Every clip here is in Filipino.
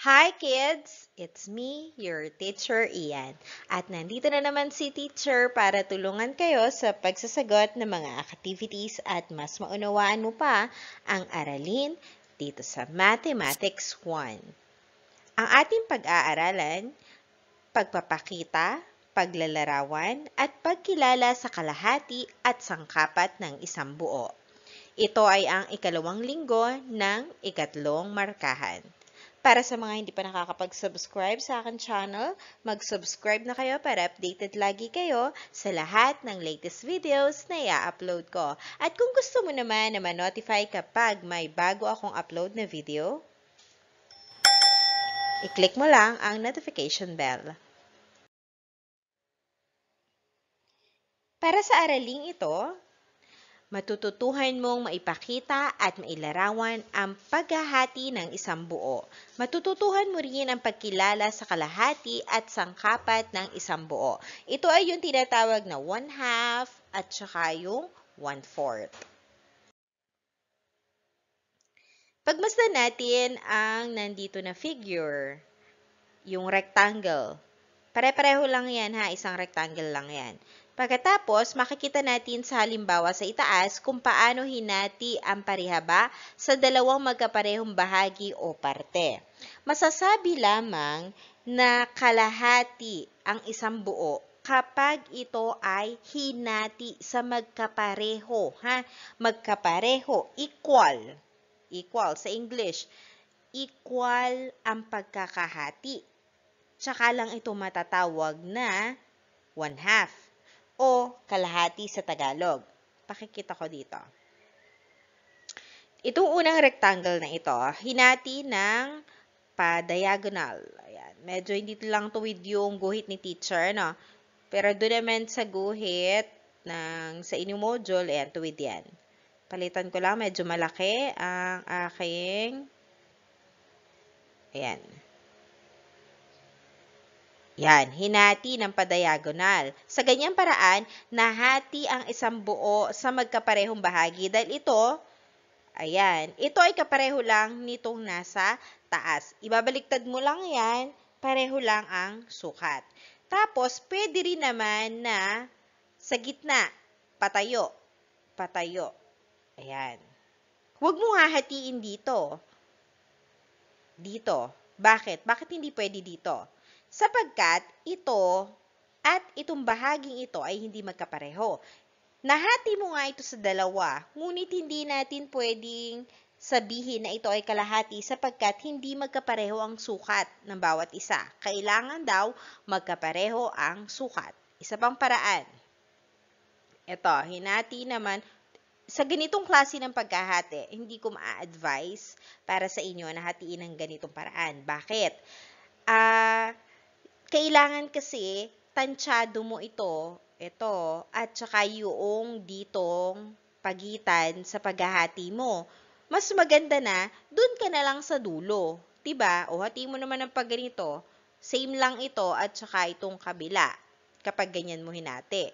Hi kids! It's me, your teacher Ian. At nandito na naman si teacher para tulungan kayo sa pagsasagot ng mga activities at mas maunawaan mo pa ang aralin dito sa Mathematics 1. Ang ating pag-aaralan, pagpapakita, paglalarawan, at pagkilala sa kalahati at sangkapat ng isang buo. Ito ay ang ikalawang linggo ng ikatlong markahan. Para sa mga hindi pa nakakapag-subscribe sa akin channel, mag-subscribe na kayo para updated lagi kayo sa lahat ng latest videos na i-upload ko. At kung gusto mo naman na ma-notify kapag may bago akong upload na video, i-click mo lang ang notification bell. Para sa araling ito, matututuhan mong maipakita at mailarawan ang paghahati ng isang buo. Matututuhan mo rin ang pagkilala sa kalahati at sangkapat ng isang buo. Ito ay yung tinatawag na 1/2 at saka yung 1/4. Pagmasdan natin ang nandito na figure, yung rectangle. Pare-pareho lang yan ha, isang rectangle lang yan. Pagkatapos, makikita natin sa halimbawa sa itaas kung paano hinati ang parihaba sa dalawang magkaparehong bahagi o parte. Masasabi lamang na kalahati ang isang buo kapag ito ay hinati sa magkapareho. Magkapareho, equal. Equal sa English. Equal ang pagkakahati. Tsaka lang ito matatawag na 1/2. O kalahati sa Tagalog. Pakikita ko dito. Itong unang rectangle na ito, hinati ng pa-diagonal. Ayan. Medyo hindi lang tuwid yung guhit ni teacher, no? Pero doon naman sa guhit sa inyong module, ayan, tuwid yan. Palitan ko lang, medyo malaki ang aking, ayan. Yan, hinati ng pa-diagonal. Sa ganyang paraan, nahati ang isang buo sa magkaparehong bahagi dahil ito, ayan, ito ay kapareho lang nitong nasa taas. Ibabaliktad mo lang yan, pareho lang ang sukat. Tapos, pwede rin naman na sa gitna, patayo, patayo. Ayan. Huwag mo hahatiin dito. Dito. Bakit? Bakit hindi pwede dito? Sapagkat ito at itong bahaging ito ay hindi magkapareho. Nahati mo nga ito sa dalawa, ngunit hindi natin pwedeng sabihin na ito ay kalahati sapagkat hindi magkapareho ang sukat ng bawat isa. Kailangan daw magkapareho ang sukat. Isa pang paraan. Ito, hinati naman. Sa ganitong klase ng pagkahati, hindi ko ma-advise para sa inyo na hatiin ng ganitong paraan. Bakit? Kailangan kasi tansyado mo ito, at saka yung ditong pagitan sa paghahati mo. Mas maganda na, dun ka na lang sa dulo. Diba? O hati mo naman ng pagganito, same lang ito at saka itong kabila kapag ganyan mo hinati.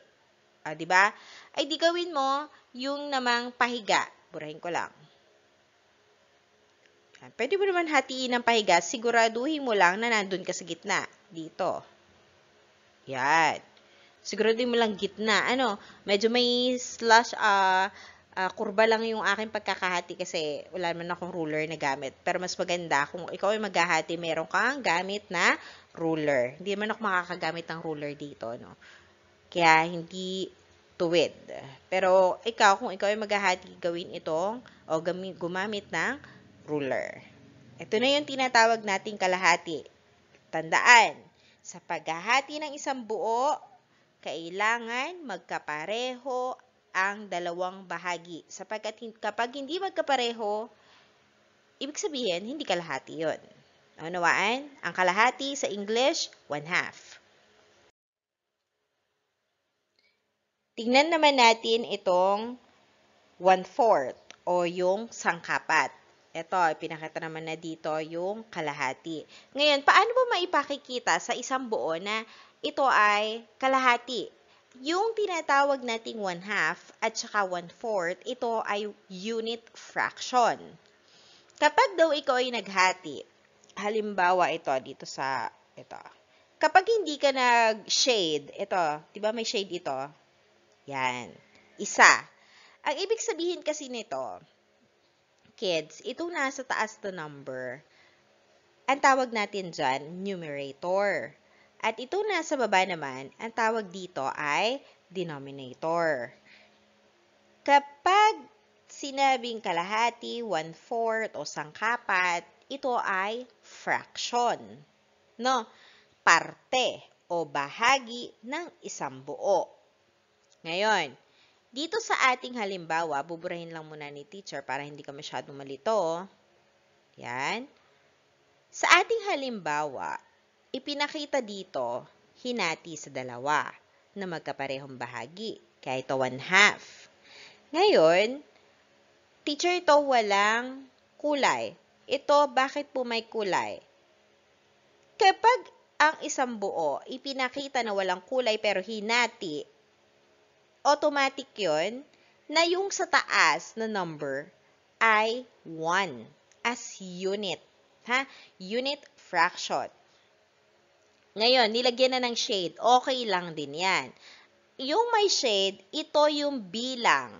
Diba? Ay di gawin mo yung namang pahiga. Burahin ko lang. Pwede mo naman hatiin ng pahiga, siguraduhin mo lang na nandun ka sa gitna. Dito. Yan. Siguraduhin mo lang gitna. Medyo may slash, kurba lang yung aking pagkakahati kasi wala naman akong ruler na gamit. Pero mas maganda kung ikaw ay maghahati, meron kang gamit na ruler. Hindi naman ako makakagamit ng ruler dito, no? Kaya hindi tuwid. Pero kung ikaw ay maghahati, gawin itong o gumamit ng ruler. Ito na yung tinatawag nating kalahati. Tandaan, sa paghahati ng isang buo, kailangan magkapareho ang dalawang bahagi. Sapagkat kapag hindi magkapareho, ibig sabihin, hindi kalahati yun. Naunawaan? Ang kalahati sa English, 1/2. Tingnan naman natin itong 1/4 o yung sangkapat. Ito, pinakita naman na dito yung kalahati. Ngayon, paano ba maipakikita sa isang buo na ito ay kalahati? Yung tinatawag nating 1/2 at saka 1/4, ito ay unit fraction. Kapag daw ikaw ay naghati, halimbawa ito dito sa ito. Kapag hindi ka nag-shade, ito, 'di ba may shade ito? Yan. Isa. Ang ibig sabihin kasi nito, kids, itong nasa taas na number, ang tawag natin dyan, numerator. At itong nasa baba naman, ang tawag dito ay denominator. Kapag sinabing kalahati, 1/4 o sangkapat, ito ay fraction. No? Parte o bahagi ng isang buo. Ngayon, dito sa ating halimbawa, buburahin lang muna ni teacher para hindi ka masyadong malito. Yan. Sa ating halimbawa, ipinakita dito, hinati sa dalawa na magkaparehong bahagi. Kaya ito 1/2. Ngayon, teacher, ito walang kulay. Ito, bakit po may kulay? Kapag ang isang buo, ipinakita na walang kulay pero hinati, automatic yun na yung sa taas na number ay 1 as unit. Ha? Unit fraction. Ngayon, nilagyan na ng shade. Okay lang din yan. Yung may shade, ito yung bilang.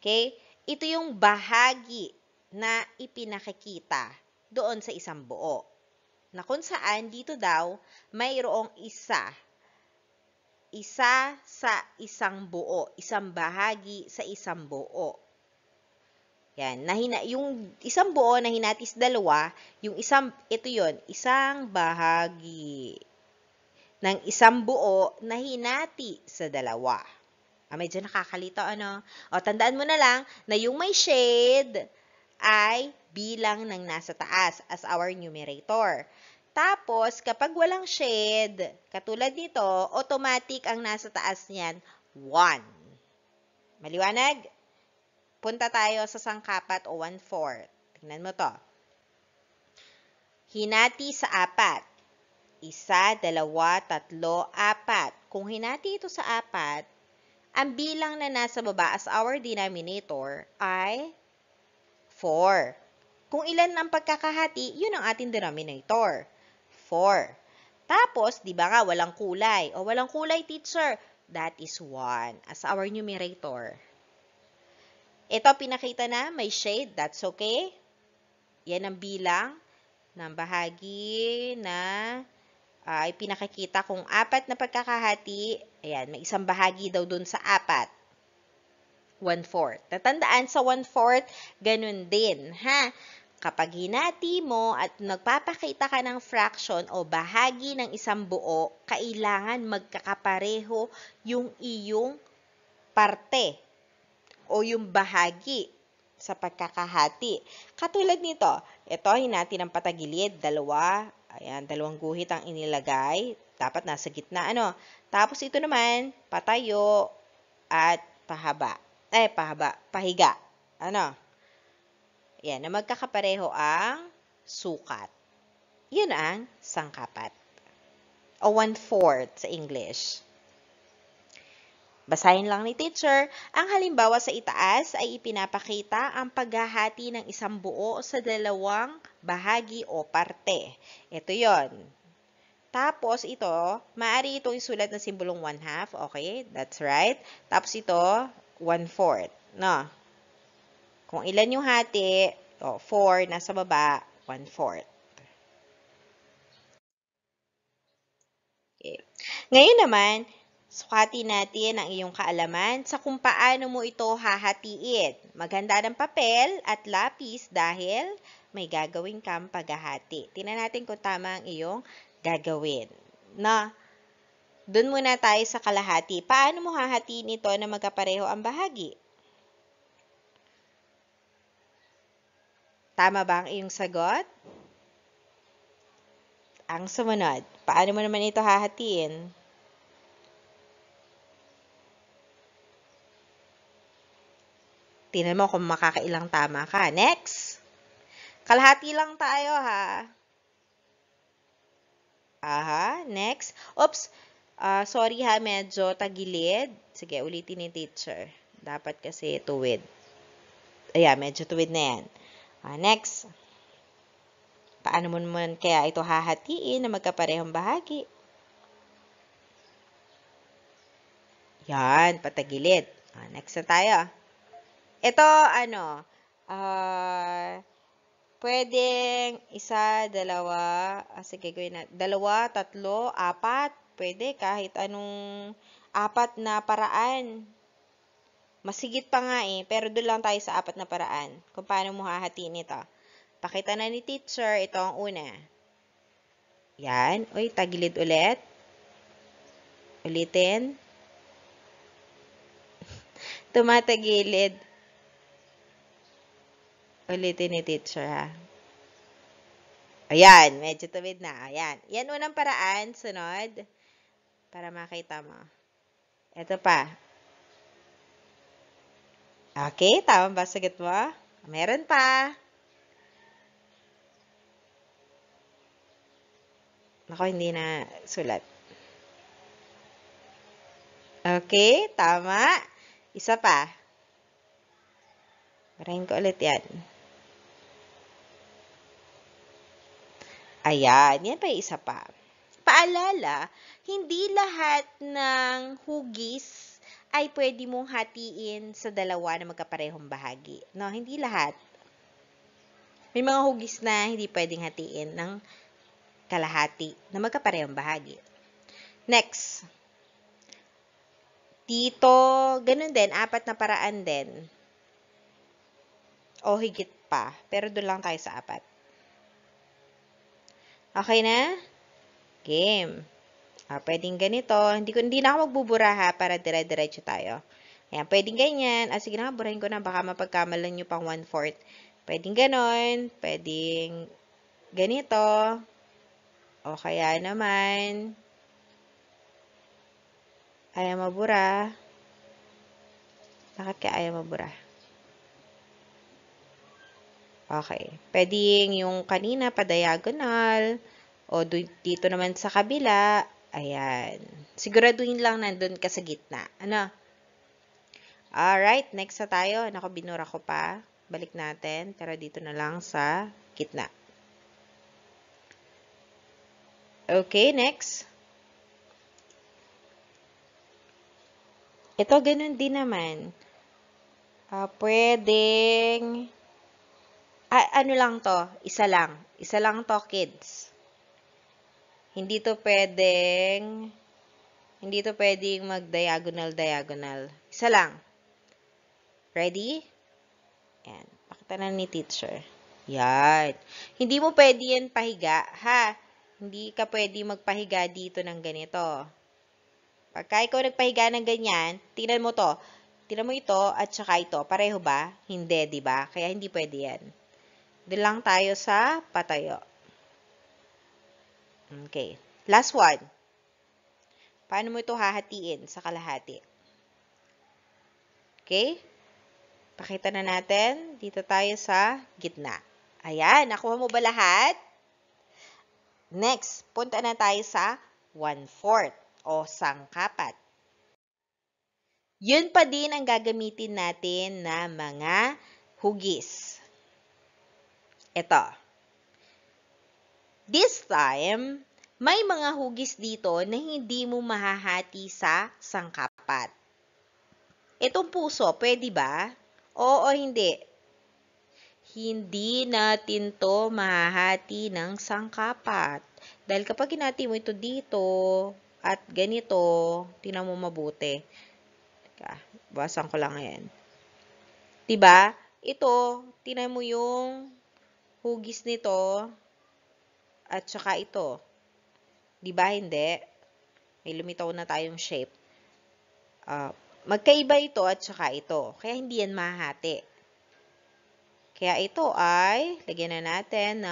Okay? Ito yung bahagi na ipinakikita doon sa isang buo. Na kung saan dito daw mayroong isa. Isa sa isang buo. Isang bahagi sa isang buo. Yan. Yung isang buo na hinati sa dalawa, yung isang, ito yon, isang bahagi ng isang buo na hinati sa dalawa. Medyo nakakalito, ano? O, tandaan mo na lang na yung may shade ay bilang ng nasa taas as our numerator. Tapos, kapag walang shade, katulad nito, automatic ang nasa taas niyan, 1. Maliwanag? Punta tayo sa sangkapat o 1/4. Tingnan mo to. Hinati sa 4. 1, 2, 3, 4. Kung hinati ito sa 4, ang bilang na nasa baba as our denominator ay 4. Kung ilan ang pagkakahati, yun ang ating denominator. 4. Tapos, di ba nga, walang kulay. O, walang kulay, teacher. That is 1 as our numerator. Ito, pinakita na, may shade. That's okay. Yan ang bilang ng bahagi na ay pinakikita kung 4 na pagkakahati. Ayan, may isang bahagi daw dun sa 4. 1/4. Tatandaan sa 1/4, ganun din, ha? Kapag hinati mo at nagpapakita ka ng fraction o bahagi ng isang buo, kailangan magkakapareho yung iyong parte o yung bahagi sa pagkakahati. Katulad nito, ito hinati ng patagilid, 2. Ayan, 2 guhit ang inilagay. Dapat nasa gitna, ano? Tapos ito naman, patayo at pahaba. Pahiga. Ano? Yan, na magkakapareho ang sukat. Yun ang sangkapat. O 1/4 sa English. Basahin lang ni teacher. Ang halimbawa sa itaas ay ipinapakita ang paghahati ng isang buo sa 2 bahagi o parte. Ito yon. Tapos ito, maaari itong isulat na simbolong 1/2. Okay, that's right. Tapos ito, 1/4. No? Kung ilan yung hati, 4 nasa baba, 1/4. Okay. Ngayon naman, sukati natin ang iyong kaalaman sa kung paano mo ito hahatiin. Maghanda ng papel at lapis dahil may gagawin kang paghahati. Tingnan natin kung tama ang iyong gagawin. Doon muna tayo sa kalahati. Paano mo hahatiin ito na magkapareho ang bahagi? Tama ba ang iyong sagot? Ang sumunod, paano mo naman ito hahatiin? Tingnan mo kung makakailang tama ka. Next! Kalahati lang tayo, ha? Aha, next. Oops, sorry ha, medyo tagilid. Sige, ulitin ni teacher. Dapat kasi tuwid. Ayan, medyo tuwid na yan. Next. Paano mo naman kaya ito hahatiin na magkaparehong bahagi? Yan, patagilid. Next na tayo. Ito, pwedeng isa, dalawa, sige, gawin na, dalawa, tatlo, apat, pwede kahit anong apat na paraan. Masigit pa nga pero doon lang tayo sa apat na paraan kung paano mo hahatiin ito. Pakita na ni teacher, ito ang una. Yan, uy, tagilid ulit. Ulitin. Tumatagilid. Ulitin ni teacher, ha. Ayan, medyo tuwid na. Ayan. Yan unang paraan. Sunod. Para makita mo. Ito pa. Okay, tama ba sagot mo? Meron pa. Ako, hindi na sulat. Okay, tama. Isa pa. Parahin ko ulit yan. Ayan, yan pa yung isa pa. Paalala, hindi lahat ng hugis ay pwede mong hatiin sa dalawa na magkaparehong bahagi. No, hindi lahat. May mga hugis na hindi pwedeng hatiin ng kalahati na magkaparehong bahagi. Next. Dito, ganun din, apat na paraan din. O higit pa, pero doon lang tayo sa apat. Okay na? Game. Pwedeng ganito. Hindi na ako magbubura ha, para dire-diretso tayo. Ayan, pwedeng ganyan. Sige na, burahin ko na. Baka mapagkamalan nyo pang 1/4. Pwedeng ganon. Pwedeng ganito. O kaya naman, ayaw mabura. Bakit kaya ayaw mabura? Okay. Pwedeng yung kanina pa diagonal. O dito naman sa kabila. Ayan. Siguraduhin lang nandun ka sa gitna. Ano? Alright, next na tayo. Naku, binura ko pa. Balik natin. Pero dito na lang sa gitna. Okay, next. Ito, ganun din naman. Pwedeng, ano lang to? Isa lang. Isa lang to, kids. Hindi to pwedeng mag-diagonal. Isa lang. Ready? Yan. Pakita na ni teacher. Yan. Hindi mo pwede yan pahiga, ha? Hindi ka pwede magpahiga dito ng ganito. Pagka ikaw nagpahiga ng ganyan, tingnan mo to. Tingnan mo ito at saka ito. Pareho ba? Hindi, di ba? Kaya hindi pwede yan. Doon lang tayo sa patayo. Okay. Last one. Paano mo ito hahatiin sa kalahati? Okay? Pakita na natin. Dito tayo sa gitna. Ayan. Nakuha mo ba lahat? Next, punta na tayo sa 1/4 o sangkapat. Yun pa din ang gagamitin natin na mga hugis. Ito. This time, may mga hugis dito na hindi mo mahahati sa sangkapat. Itong puso, pwede ba? Oo o hindi? Hindi natin to mahahati ng sangkapat. Dahil kapag hinati mo ito dito at ganito, tingnan mo mabuti. Bawasan ko lang yan. Diba? Ito, tingnan mo yung hugis nito at saka ito. Diba hindi? May lumitaw na tayong shape. Magkaiba ito at saka ito. Kaya hindi yan mahahati. Kaya ito ay, lagyan na natin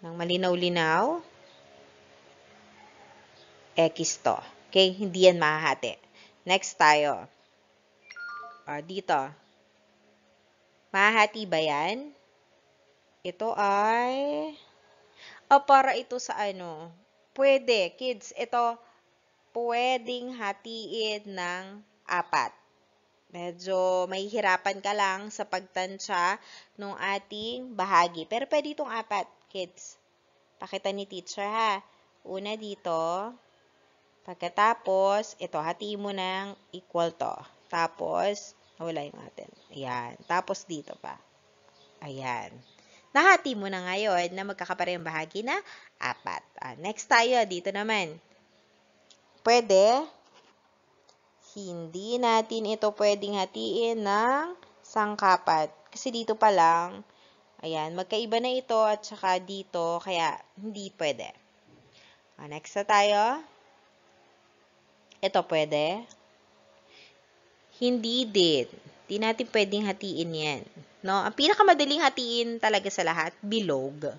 ng malinaw-linaw. X to. Okay, hindi yan mahahati. Next tayo. Dito. Mahahati ba yan? Ito ay, para ito sa ano? Pwede, kids. Ito, pwedeng hatiin ng 4. Medyo mahihirapan ka lang sa pagtansya ng ating bahagi. Pero pwede itong 4, kids. Pakita ni teacher, ha. Una dito. Pagkatapos, ito, hatiin mo ng equal to. Tapos, wala yung atin. Ayan. Tapos dito pa. Ayan. Nahati mo na ngayon na magkakaparehong bahagi na 4. Next tayo, dito naman. Pwede. Hindi natin ito pwedeng hatiin ng sangkapat. Kasi dito pa lang, ayan, magkaiba na ito at saka dito, kaya hindi pwede. Next na tayo. Ito pwede. Hindi din. Hindi natin pwedeng hatiin yan. No? Ang pinakamadaling hatiin talaga sa lahat, bilog.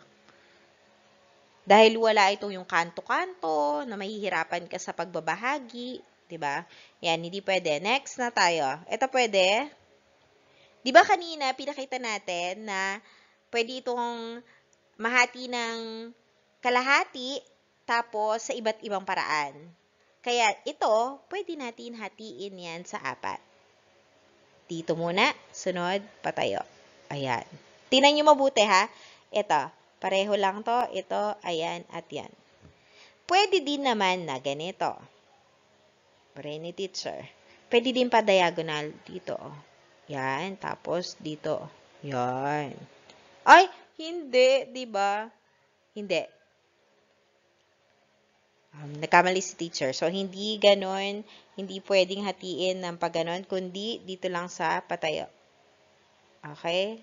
Dahil wala ito yung kanto-kanto, na mahihirapan ka sa pagbabahagi. Diba? Yan, hindi pwede. Next na tayo. Ito pwede. Diba kanina, pinakita natin na pwede itong mahati ng kalahati, tapos sa iba't ibang paraan. Kaya ito, pwede natin hatiin yan sa 4. Dito muna, sunod, patayo. Ayan. Tingnan nyo mabuti, ha? Ito, pareho lang to. Ito, ayan, at yan. Pwede din naman na ganito. Ni teacher. Pwede din pa diagonal dito. Yan. Tapos dito. Yan. Ay, hindi. Diba? Hindi. Nagkamali si teacher. So, hindi ganon. Hindi pwedeng hatiin ng pag ganon. Kundi dito lang sa patayo. Okay?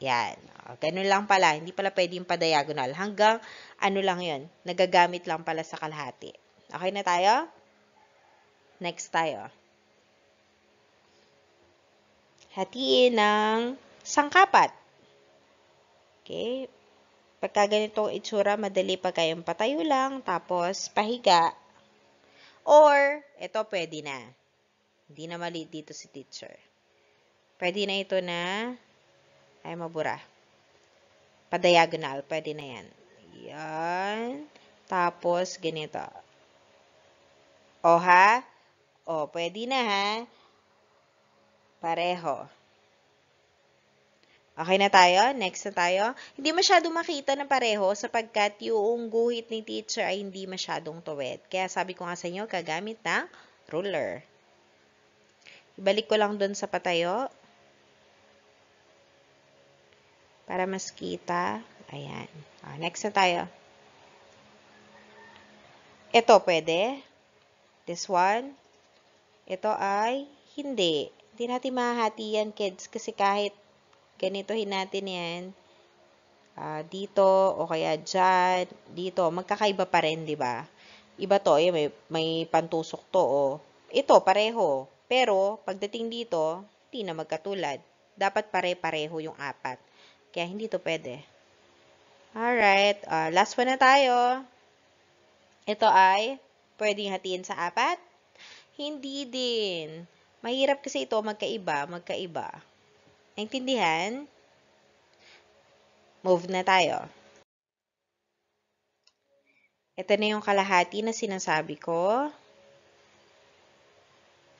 Yan. Ganun lang pala. Hindi pala pwedeng pa diagonal. Hanggang ano lang yun. Nagagamit lang pala sa kalahati. Okay na tayo? Next tayo. Hatiin ng sangkapat. Okay. Pagka ganitong itsura, madali pa kayong patayo lang, tapos pahiga. Or, ito pwede na. Hindi na mali dito si teacher. Pwede na ito na, ay mabura. Pa-diagonal, pwede na yan. Yan. Tapos, ganito. O ha? O, pwede na ha. Pareho. Okay na tayo? Next na tayo. Hindi masyadong makita na pareho sapagkat yung guhit ni teacher ay hindi masyadong tuwid. Kaya sabi ko nga sa inyo, kagamit ng ruler. Ibalik ko lang dun sa patayo. Para mas kita. Ayan. Next na tayo. Ito pwede. This one. Ito ay hindi. Hindi natin mahahati yan, kids. Kasi kahit ganitohin natin yan, dito, o kaya dyan, dito, magkakaiba pa rin, di ba? Iba to, may pantusok to, o. Ito, pareho. Pero, pagdating dito, hindi na magkatulad. Dapat pare-pareho yung 4. Kaya hindi to pwede. Alright, last one na tayo. Ito ay, pwedeng hatiin sa 4? Hindi din. Mahirap kasi ito, magkaiba. Naintindihan? Move na tayo. Ito na yung kalahati na sinasabi ko.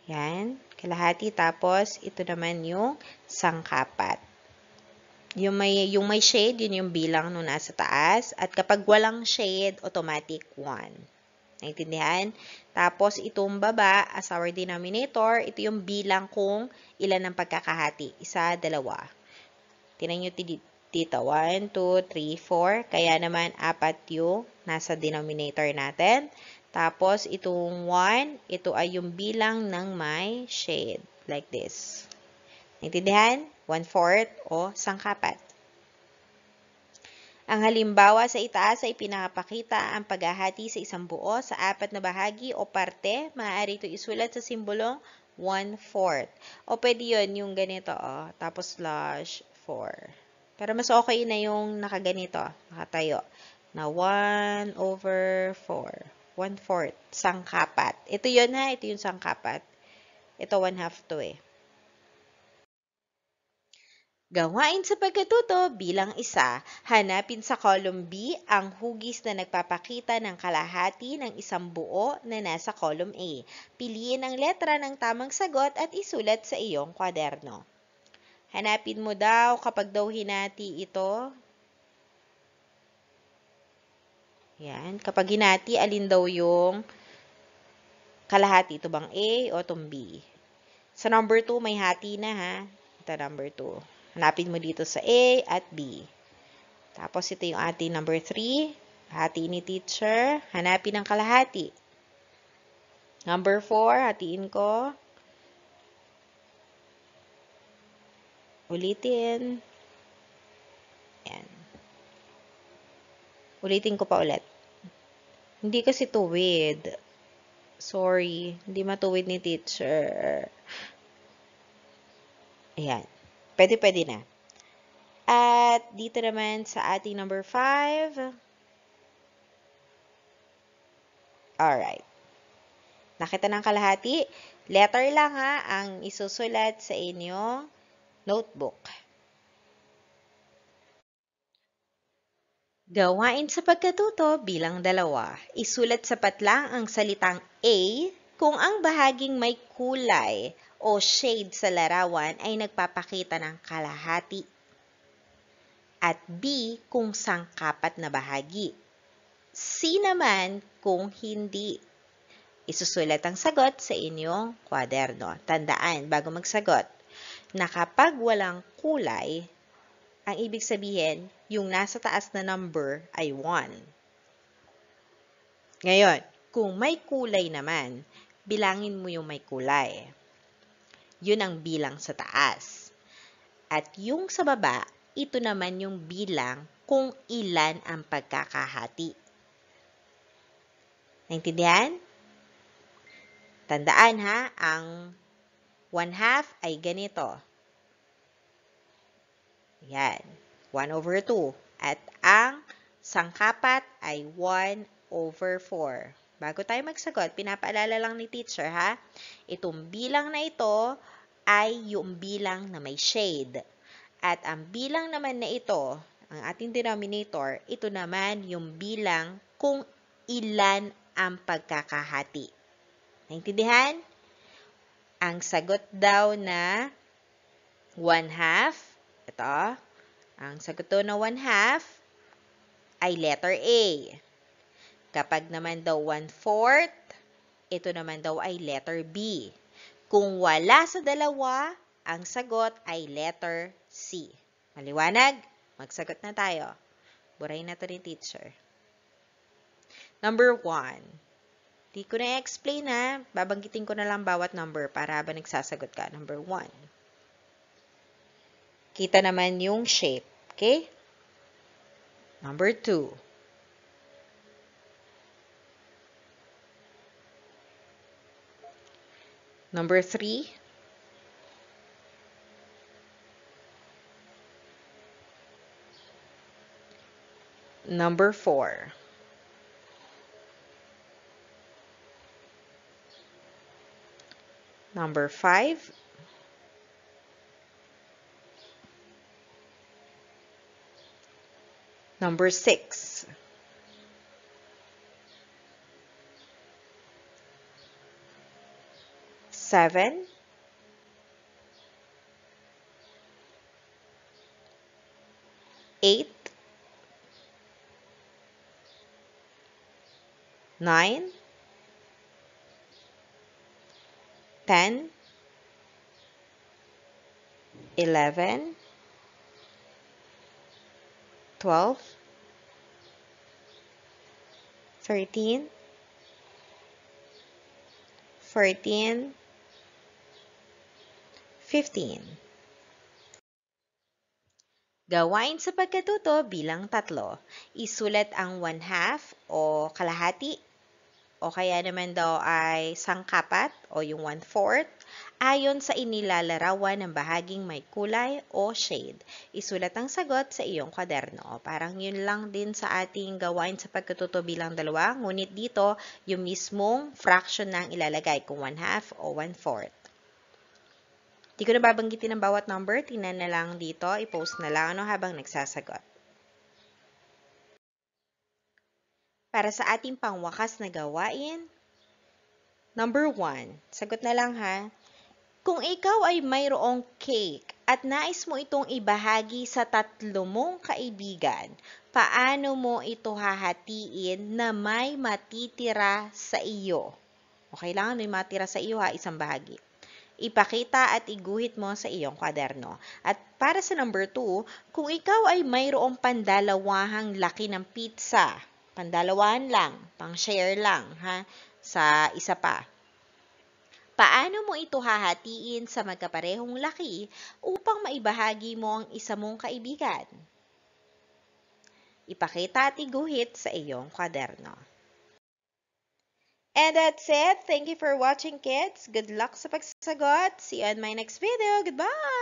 Yan. Kalahati. Tapos, ito naman yung sangkapat. Yung may shade, yun yung bilang nung nasa taas. At kapag walang shade, automatic 1. Naintindihan? Tapos, itong baba, as our denominator, ito yung bilang kung ilan ang pagkakahati. 1, 2. Tingnan nyo dito. 1, 2, 3, 4. Kaya naman, 4 yung nasa denominator natin. Tapos, itong 1, ito ay yung bilang ng may shade. Like this. Naintindihan? 1/4 o sangkapat. Ang halimbawa sa itaas ay pinapakita ang paghahati sa isang buo sa 4 na bahagi o parte. Maaari ito isulat sa simbolong 1/4. O pwede yun yung ganito, tapos slash 4. Pero mas okay na yung nakaganito, nakatayo, na 1/4. 1/4, sangkapat. Ito yun ha, ito yung sangkapat. Ito 1/2 to eh. Gawain sa pagkatuto bilang isa. Hanapin sa column B ang hugis na nagpapakita ng kalahati ng isang buo na nasa column A. Piliin ang letra ng tamang sagot at isulat sa iyong kwaderno. Hanapin mo daw kapag daw hinati ito. Yan. Kapag hinati, alin daw yung kalahati? Ito bang A o itong B? Sa number 2, may hati na ha. Ito number 2. Hanapin mo dito sa A at B. Tapos ito yung ating number 3. Hati ni teacher. Hanapin ang kalahati. Number 4, hatiin ko. Ulitin. Yan. Ulitin ko pa ulit. Hindi kasi tuwid. Sorry. Hindi matuwid ni teacher. Ayan. Pwede na. At dito naman sa ating number 5. Alright. Nakita ng kalahati? Letter lang ha ang isusulat sa inyong notebook. Gawain sa pagkatuto bilang 2. Isulat sa patlang ang salitang A kung ang bahaging may kulay o shade sa larawan ay nagpapakita ng kalahati. At B kung sangkapat na bahagi. C naman kung hindi. Isusulat ang sagot sa inyong kwaderno. Tandaan, bago magsagot, na kapag walang kulay, ang ibig sabihin, yung nasa taas na number ay 1. Ngayon, kung may kulay naman, bilangin mo yung may kulay. Yun ang bilang sa taas. At yung sa baba, ito naman yung bilang kung ilan ang pagkakahati. Naintindihan? Tandaan ha, ang 1/2 ay ganito. Yan, 1/2. At ang sangkapat ay 1/4. Bago tayo magsagot, pinapaalala lang ni teacher ha, itong bilang na ito ay yung bilang na may shade. At ang bilang naman na ito, ang ating denominator, ito naman yung bilang kung ilan ang pagkakahati. Naintindihan? Ang sagot daw na 1/2, ito, ang sagot daw na 1/2 ay letter A. Kapag naman daw 1/4, ito naman daw ay letter B. Kung wala sa dalawa, ang sagot ay letter C. Maliwanag? Magsagot na tayo. Burahin na ito ni teacher. Number 1. Di ko na i-explain ha. Babanggitin ko na lang bawat number para habang nagsasagot ka. Number 1. Kita naman yung shape. Okay? Number 2. Number 3. Number 4. Number 5. Number 6. Seven. 8. 9. 10. 11. 12. 13. 14. 15. Gawain sa pagkatuto bilang 3. Isulat ang 1/2 o kalahati o kaya naman daw ay sangkapat o yung 1/4 ayon sa inilalarawan ng bahaging may kulay o shade. Isulat ang sagot sa iyong kwaderno. Parang yun lang din sa ating gawain sa pagkatuto bilang 2, ngunit dito yung mismong fraction na ang ilalagay kung 1/2 o 1/4. Di ko na babanggitin ang bawat number. Tingnan na lang dito. I-post na lang habang nagsasagot. Para sa ating pangwakas na gawain, number 1. Sagot na lang ha. Kung ikaw ay mayroong cake at nais mo itong ibahagi sa 3 mong kaibigan, paano mo ito hahatiin na may matitira sa iyo? O kailangan may matira sa iyo ha, isang bahagi. Ipakita at iguhit mo sa iyong kwaderno. At para sa number 2, kung ikaw ay mayroong pandalawahang laki ng pizza, pandalawahan lang, pang-share lang ha, sa isa pa. Paano mo ito hahatiin sa magkaparehong laki upang maibahagi mo ang isa mong kaibigan? Ipakita at iguhit sa iyong kwaderno. And that's it. Thank you for watching, kids. Good luck sa pagsasagot. See you on my next video. Goodbye!